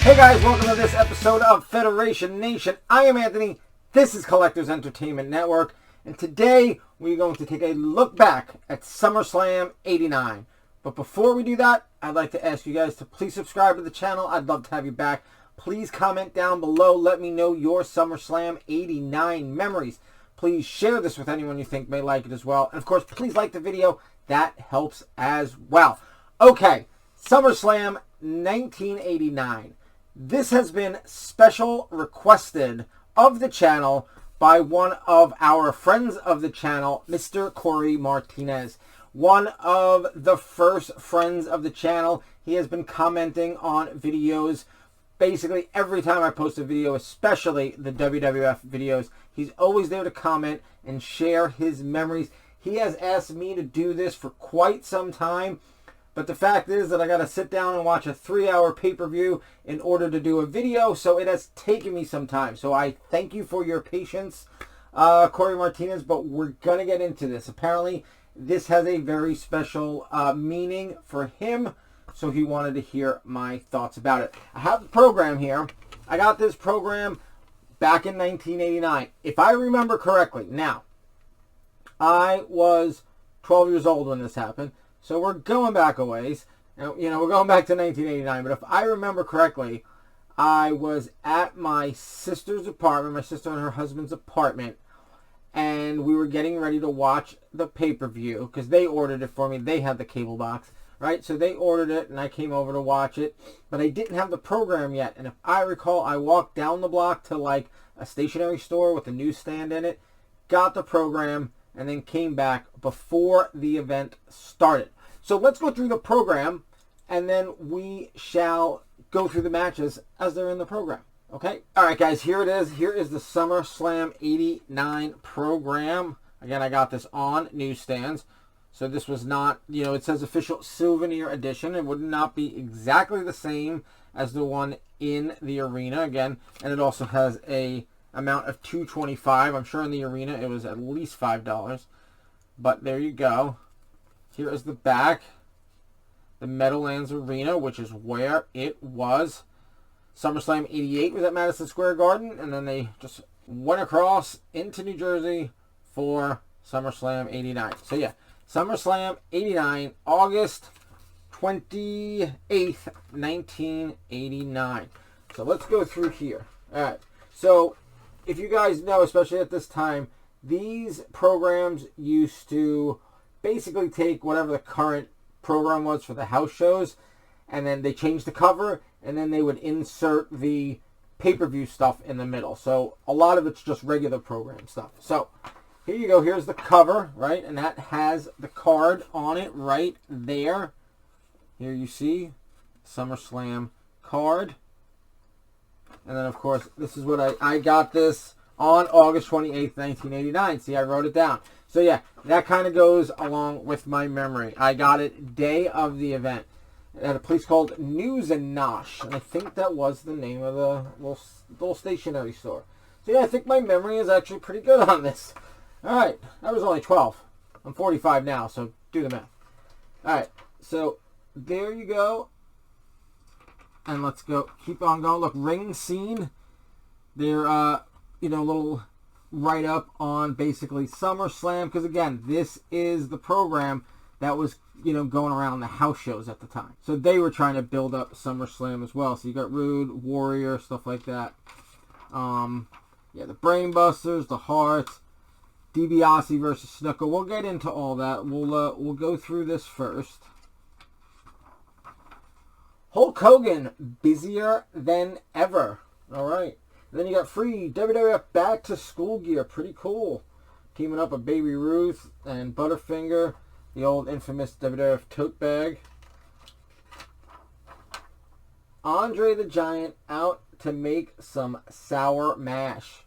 Hey guys, welcome to this episode of Federation Nation. I am Anthony, this is Collectors Entertainment Network, and today we're going to take a look back at SummerSlam 89. But before we do that, I'd like to ask you guys to please subscribe to the channel. I'd love to have you back. Please comment down below, let me know your SummerSlam 89 memories. Please share this with anyone you think may like it as well. And of course, please like the video, that helps as well. Okay, SummerSlam 1989. This has been special requested of the channel by one of our friends of the channel, Mr. Corey Martinez. One of the first friends of the channel. He has been commenting on videos basically every time I post a video, especially the WWF videos. He's always there to comment and share his memories. He has asked me to do this for quite some time. But the fact is that I got to sit down and watch a 3-hour pay-per-view in order to do a video, so it has taken me some time. So I thank you for your patience, Corey Martinez, but we're going to get into this. Apparently, this has a very special meaning for him, so he wanted to hear my thoughts about it. I have the program here. I got this program back in 1989. If I remember correctly, now, I was 12 years old when this happened. So we're going back a ways. You know, we're going back to 1989. But if I remember correctly, I was at my sister's apartment, my sister and her husband's apartment, and we were getting ready to watch the pay-per-view because they ordered it for me. They had the cable box, right? So they ordered it, and I came over to watch it. But I didn't have the program yet. And if I recall, I walked down the block to like a stationery store with a newsstand in it, got the program, and then came back before the event started. So let's go through the program, and then we shall go through the matches as they're in the program. Okay? All right, guys, here it is. Here is the SummerSlam 89 program. Again, I got this on newsstands. So this was not, you know, it says official souvenir edition. It would not be exactly the same as the one in the arena, again. And it also has a amount of $2.25. I'm sure in the arena it was at least $5. But there you go. Here is the back. The Meadowlands Arena, which is where it was. SummerSlam 88 was at Madison Square Garden. And then they just went across into New Jersey for SummerSlam 89. So yeah, SummerSlam 89, August 28th, 1989. So let's go through here. Alright, so if you guys know, especially at this time, these programs used to basically take whatever the current program was for the house shows, and then they changed the cover, and then they would insert the pay-per-view stuff in the middle. So a lot of it's just regular program stuff. So here you go. Here's the cover, right? And that has the card on it right there. Here you see SummerSlam card. And then, of course, this is what I got this on August 28th, 1989. See, I wrote it down. So, yeah, that kind of goes along with my memory. I got it day of the event at a place called News and Nosh. And I think that was the name of the little stationery store. So, yeah, I think my memory is actually pretty good on this. All right, I was only 12. I'm 45 now, so do the math. All right, so there you go. And let's go, keep on going. Look, ring scene. They're, you know, a little write-up on basically SummerSlam. Because, again, this is the program that was, you know, going around the house shows at the time. So they were trying to build up SummerSlam as well. So you got Rude, Warrior, stuff like that. Yeah, the Brainbusters, the Hart, DiBiase versus Snuka. We'll get into all that. We'll go through this first. Hulk Hogan, busier than ever. All right. And then you got free WWF Back to School gear. Pretty cool. Teaming up with Baby Ruth and Butterfinger. The old infamous WWF tote bag. Andre the Giant out to make some sour mash.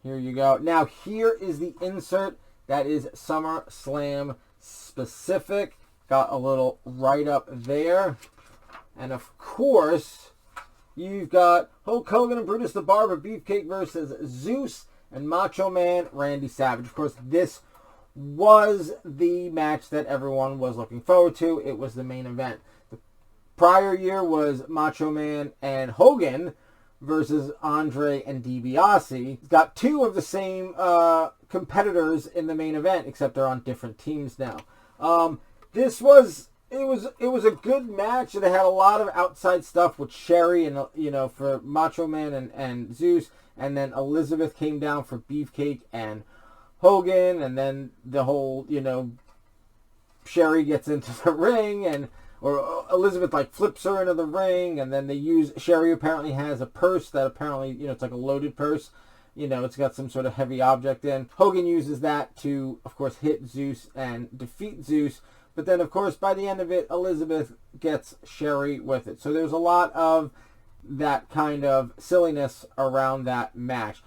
Here you go. Now, here is the insert that is SummerSlam specific. Got a little write-up there. And, of course, you've got Hulk Hogan and Brutus the Barber Beefcake versus Zeus and Macho Man Randy Savage. Of course, this was the match that everyone was looking forward to. It was the main event. The prior year was Macho Man and Hogan versus Andre and DiBiase. Got two of the same competitors in the main event, except they're on different teams now. This was a good match. It had a lot of outside stuff with Sherry and for Macho Man and Zeus, and then Elizabeth came down for Beefcake and Hogan, and then the whole Sherry gets into the ring or Elizabeth flips her into the ring, and then Sherry apparently has a purse that apparently, it's like a loaded purse. It's got some sort of heavy object in. Hogan uses that to, of course, hit Zeus and defeat Zeus. But then, of course, by the end of it, Elizabeth gets Sherry with it. So there's a lot of that kind of silliness around that match.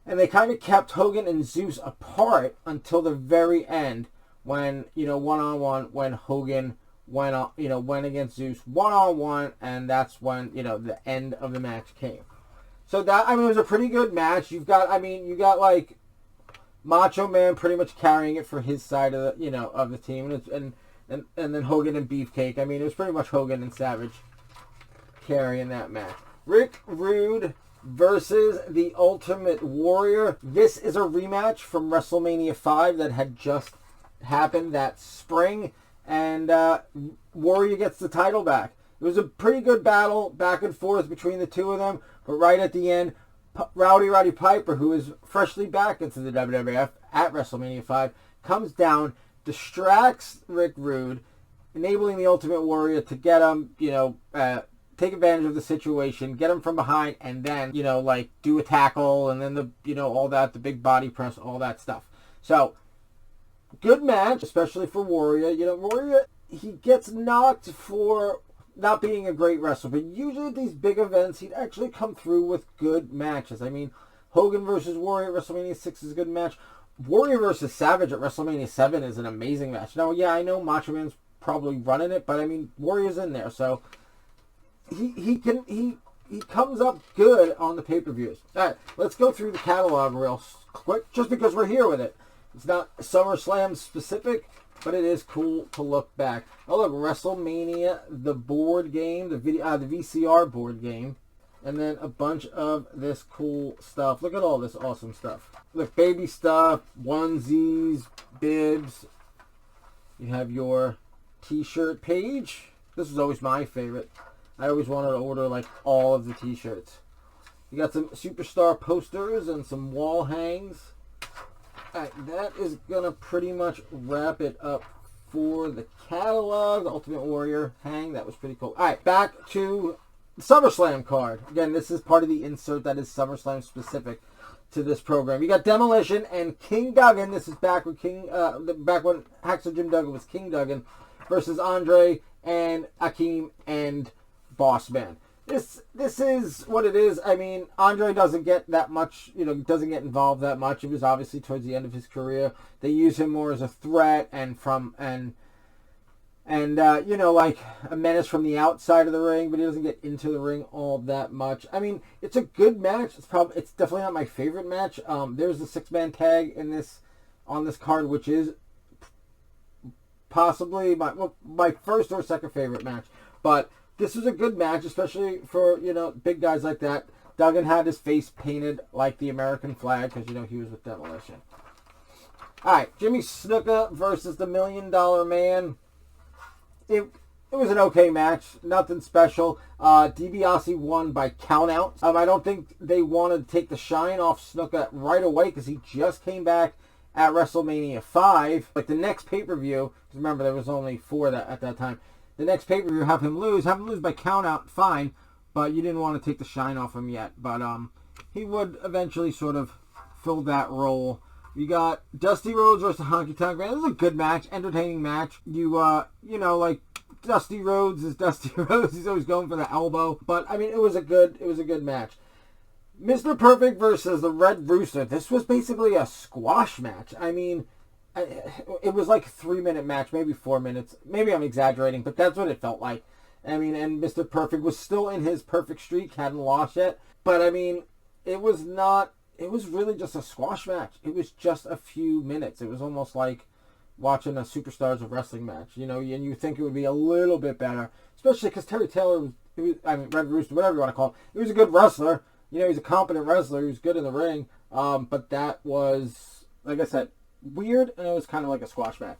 And they kind of kept Hogan and Zeus apart until the very end when, one-on-one, when Hogan went against Zeus one-on-one, and that's when, the end of the match came. So that, it was a pretty good match. You got Macho Man pretty much carrying it for his side of the, of the team, and then Hogan and Beefcake. It was pretty much Hogan and Savage carrying that match. Rick Rude versus the Ultimate Warrior. This is a rematch from WrestleMania 5 that had just happened that spring, and Warrior gets the title back. It was a pretty good battle back and forth between the two of them, but right at the end, Roddy Piper, who is freshly back into the WWF at WrestleMania 5, comes down, distracts Rick Rude, enabling the Ultimate Warrior to get him, take advantage of the situation, get him from behind, and then, do a tackle, and then all that, the big body press, all that stuff. So, good match, especially for Warrior. Warrior, he gets knocked for not being a great wrestler, but usually at these big events, he'd actually come through with good matches. Hogan versus Warrior at WrestleMania 6 is a good match. Warrior versus Savage at WrestleMania 7 is an amazing match. Now, yeah, I know Macho Man's probably running it, but Warrior's in there, so he comes up good on the pay-per-views. All right, let's go through the catalog real quick, just because we're here with it. It's not SummerSlam specific, but it is cool to look back. Oh, look, WrestleMania, the board game, the VCR board game, and then a bunch of this cool stuff. Look at all this awesome stuff. Look, baby stuff, onesies, bibs. You have your T-shirt page. This is always my favorite. I always wanted to order all of the T-shirts. You got some Superstar posters and some wall hangs. Alright, that is going to pretty much wrap it up for the catalog. The Ultimate Warrior hang, that was pretty cool. Alright, back to the SummerSlam card. Again, this is part of the insert that is SummerSlam specific to this program. You got Demolition and King Duggan. This is back when Hacksaw Jim Duggan was King Duggan versus Andre and Akeem and Boss Man. This is what it is. Andre doesn't get that much, doesn't get involved that much. It was obviously towards the end of his career. They use him more as a threat and a menace from the outside of the ring, but he doesn't get into the ring all that much. It's a good match. It's definitely not my favorite match. There's the 6-man tag on this card, which is possibly my first or second favorite match. But this was a good match, especially for, big guys like that. Duggan had his face painted like the American flag because, he was with Demolition. Alright, Jimmy Snuka versus the $1 Million Man. It was an okay match. Nothing special. DiBiase won by countout. I don't think they wanted to take the shine off Snuka right away because he just came back at WrestleMania 5. The next pay-per-view, remember there was only 4 at that time. The next pay-per-view, have him lose by countout, fine, but you didn't want to take the shine off him yet. But he would eventually sort of fill that role. You got Dusty Rhodes versus Honky Tonk Man. This is a good match, entertaining match. Dusty Rhodes is Dusty Rhodes. He's always going for the elbow. But it was a good match. Mr. Perfect versus the Red Rooster. This was basically a squash match. It was like a 3-minute match, maybe 4 minutes. Maybe I'm exaggerating, but that's what it felt like. And Mr. Perfect was still in his perfect streak, hadn't lost yet. But it was really just a squash match. It was just a few minutes. It was almost like watching a Superstars of Wrestling match, and you think it would be a little bit better. especially because Terry Taylor, Red Rooster, whatever you want to call him, he was a good wrestler. You know, he's a competent wrestler. He was good in the ring. But that was, like I said, weird, and it was kind of like a squash match.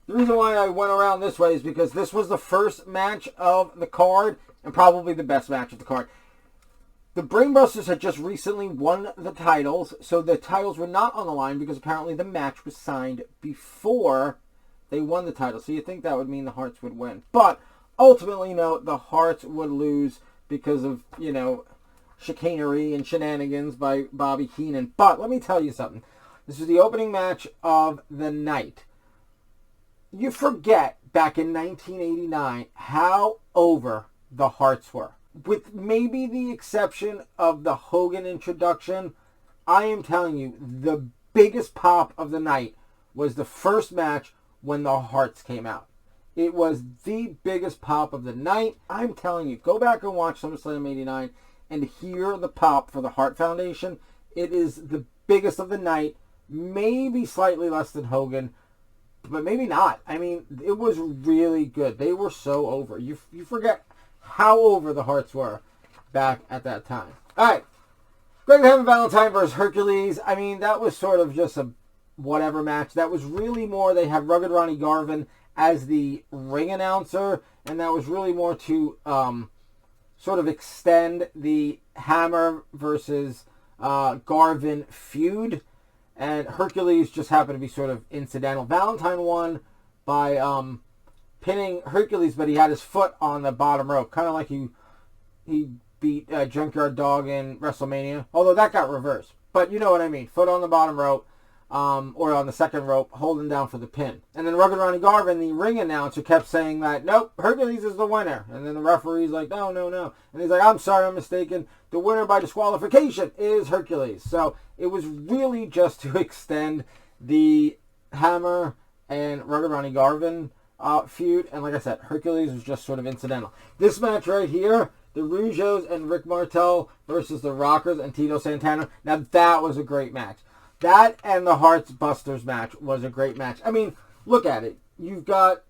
The reason why I went around this way is because this was the first match of the card, and probably the best match of the card. The Brainbusters had just recently won the titles, so the titles were not on the line because apparently the match was signed before they won the title. So you think that would mean the Harts would win. But ultimately, no, the Harts would lose because of, you know, chicanery and shenanigans by Bobby Heenan. But let me tell you something. This was the opening match of the night. You forget back in 1989 how over the Harts were. With maybe the exception of the Hogan introduction, I am telling you, the biggest pop of the night was the first match when the Harts came out. It was the biggest pop of the night. I'm telling you, go back and watch SummerSlam 89 and hear the pop for the Hart Foundation. It is the biggest of the night, maybe slightly less than Hogan, but maybe not. I mean, it was really good. They were so over. You forget how over the Harts were back at that time. All right. Greg the Hammer Valentine versus Hercules. I mean, that was sort of just a whatever match. That was really more, they have Rugged Ronnie Garvin as the ring announcer, and that was really more to sort of extend the Hammer versus Garvin feud. And Hercules just happened to be sort of incidental. Valentine won by pinning Hercules, but he had his foot on the bottom rope, kind of like he beat Junkyard Dog in WrestleMania, although that got reversed. But you know what I mean, foot on the bottom rope, or on the second rope, holding down for the pin. And then Rugged Ronnie Garvin, the ring announcer, kept saying that, nope, Hercules is the winner. And then the referee's like, no. And he's like, I'm sorry, I'm mistaken. The winner by disqualification is Hercules. So it was really just to extend the Hammer and Rugged Ronnie Garvin feud. And like I said, Hercules was just sort of incidental. This match right here, the Rougeaus and Rick Martel versus the Rockers and Tito Santana. Now that was a great match. That and the Harts Busters match was a great match. I mean, look at it. You've got,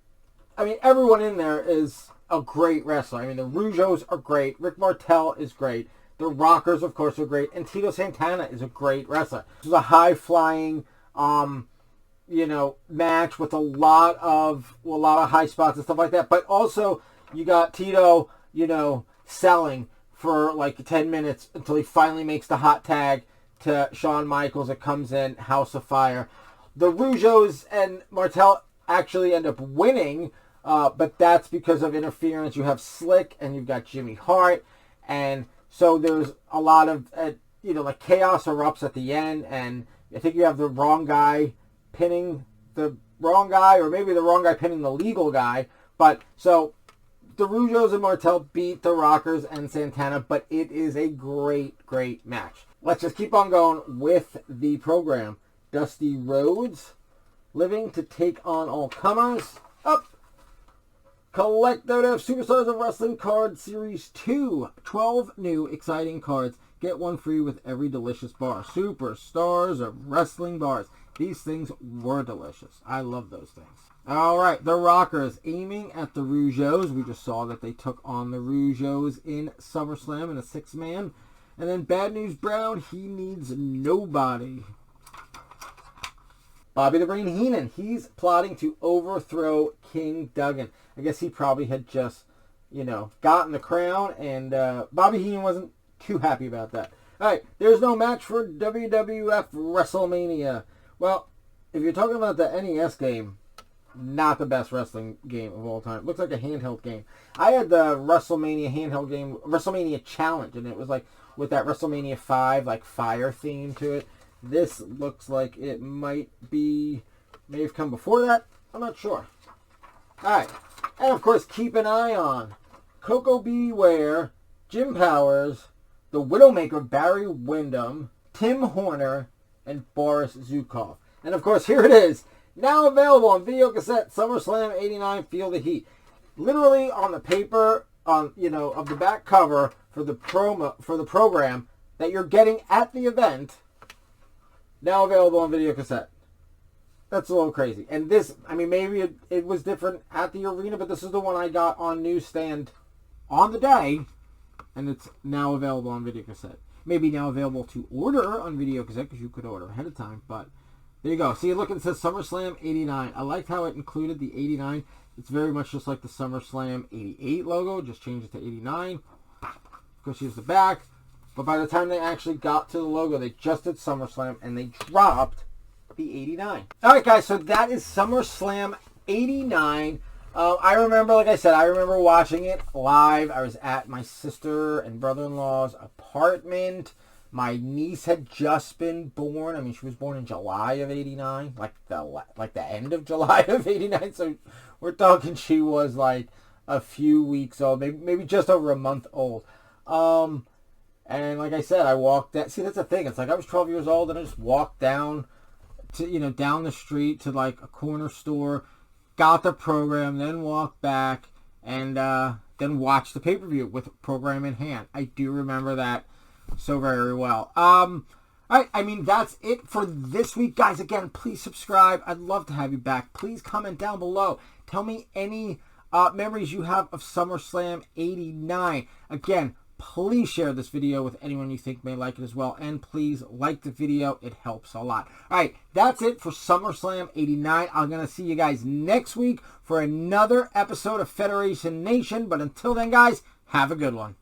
everyone in there is a great wrestler. I mean, the Rougeaus are great. Rick Martel is great. The Rockers, of course, are great. And Tito Santana is a great wrestler. This was a high-flying, match with a lot of high spots and stuff like that. But also, you got Tito, selling for like 10 minutes until he finally makes the hot tag to Shawn Michaels. It comes in, House of Fire. The Rougeaus and Martel actually end up winning, but that's because of interference. You have Slick and you've got Jimmy Hart, and so there's a lot of, chaos erupts at the end, and I think you have the wrong guy pinning the wrong guy, or maybe the wrong guy pinning the legal guy. But so the Rougeaus and Martel beat the Rockers and Santana, but it is a great, great match. Let's just keep on going with the program. Dusty Rhodes living to take on all comers. Up. Collect WWF Superstars of Wrestling Card Series 2. 12 new exciting cards. Get one free with every delicious bar. Superstars of Wrestling bars. These things were delicious. I love those things. All right, the Rockers aiming at the Rougeaus. We just saw that they took on the Rougeaus in SummerSlam in a 6-man. And then Bad News Brown, he needs nobody. Bobby the Brain Heenan, he's plotting to overthrow King Duggan. I guess he probably had just, gotten the crown, and Bobby Heenan wasn't too happy about that. All right, there's no match for WWF Wrestlemania. Well, if you're talking about the NES game, not the best wrestling game of all time. Looks like a handheld game. I had the WrestleMania handheld game, WrestleMania Challenge, and it was like with that WrestleMania 5 like fire theme to it. This looks like it may have come before that. I'm not sure. Alright. And of course, keep an eye on Coco Beware, Jim Powers, the Widowmaker Barry Windham, Tim Horner, and Boris Zukov. And of course, here it is. Now available on video cassette, SummerSlam 89, Feel the Heat. Literally on the paper, of the back cover for the program that you're getting at the event. Now available on video cassette. That's a little crazy. And this, I mean, maybe it was different at the arena, but this is the one I got on newsstand on the day, and it's now available on video cassette. Maybe now available to order on video cassette, because you could order ahead of time, but there you go. See, look, it says SummerSlam 89. I liked how it included the 89. It's very much just like the SummerSlam 88 logo, just changed it to 89. Of course, here's the back. But by the time they actually got to the logo, they just did SummerSlam, and they dropped the 89. Alright, guys, so that is SummerSlam 89. I remember, like I said, I remember watching it live. I was at my sister and brother-in-law's apartment. My niece had just been born. I mean, she was born in July of 89, like the end of July of 89. So we're talking she was like a few weeks old, maybe just over a month old. And like I said, I walked down. See, that's the thing. It's like I was 12 years old, and I just walked down to, down the street to like a corner store, got the program, then walked back, and then watched the pay-per-view with program in hand. I do remember that so very well. Alright, I mean, that's it for this week. Guys, again, please subscribe. I'd love to have you back. Please comment down below. Tell me any memories you have of SummerSlam 89. Again, please share this video with anyone you think may like it as well. And please like the video. It helps a lot. Alright, that's it for SummerSlam 89. I'm going to see you guys next week for another episode of Federation Nation. But until then, guys, have a good one.